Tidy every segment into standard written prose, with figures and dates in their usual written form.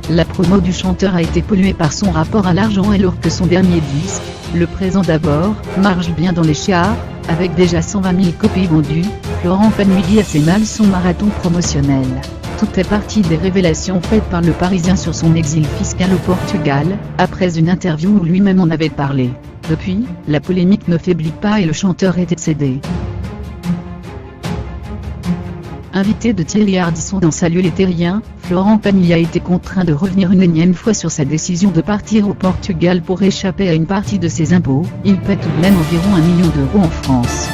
La promo du chanteur a été polluée par son rapport à l'argent alors que son dernier disque, Le Présent d'abord, marche bien dans les charts, avec déjà 120 000 copies vendues. Florent Pagny dit assez mal son marathon promotionnel. Tout est parti des révélations faites par le Parisien sur son exil fiscal au Portugal, après une interview où lui-même en avait parlé. Depuis, la polémique ne faiblit pas et le chanteur est décédé. Invité de Thierry Ardisson dans Salut les Terriens, Florent Pagny a été contraint de revenir une énième fois sur sa décision de partir au Portugal pour échapper à une partie de ses impôts. Il paie tout de même environ 1 million d'euros en France.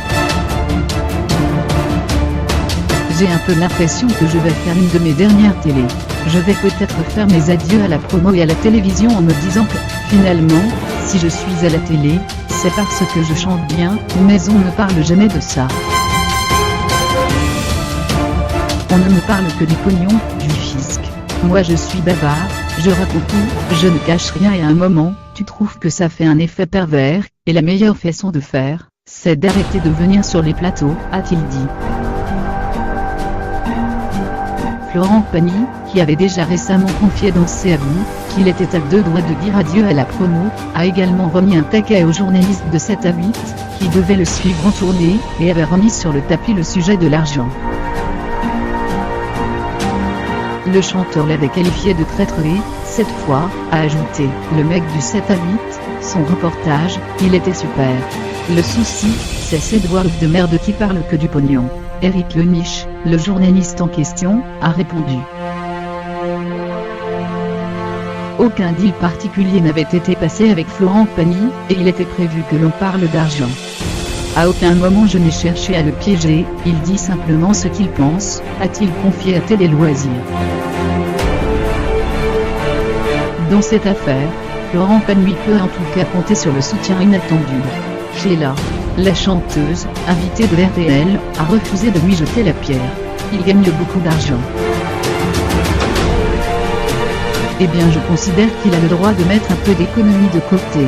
J'ai un peu l'impression que je vais faire une de mes dernières télés. Je vais peut-être faire mes adieux à la promo et à la télévision en me disant que, finalement, si je suis à la télé, c'est parce que je chante bien, mais on ne parle jamais de ça. On ne me parle que du pognon, du fisc. Moi je suis bavard, je raconte tout, je ne cache rien et à un moment, tu trouves que ça fait un effet pervers, et la meilleure façon de faire, c'est d'arrêter de venir sur les plateaux, a-t-il dit. Florent Pagny, qui avait déjà récemment confié dans ses aveux qu'il était à 2 doigts de dire adieu à la promo, a également remis un taquet aux journalistes de 7 à 8, qui devaient le suivre en tournée, et avait remis sur le tapis le sujet de l'argent. Le chanteur l'avait qualifié de traître et, cette fois, a ajouté « Le mec du 7 à 8, son reportage, il était super. Le souci, c'est ces doigts de merde qui parlent que du pognon. » Éric Leniche, le journaliste en question, a répondu. Aucun deal particulier n'avait été passé avec Florent Pagny, et il était prévu que l'on parle d'argent. À aucun moment je n'ai cherché à le piéger, il dit simplement ce qu'il pense, a-t-il confié à Télé Loisirs. Dans cette affaire, Florent Pagny peut en tout cas compter sur le soutien inattendu. Sheila, la chanteuse, invitée de RTL, a refusé de lui jeter la pierre. Il gagne beaucoup d'argent. Eh bien je considère qu'il a le droit de mettre un peu d'économie de côté.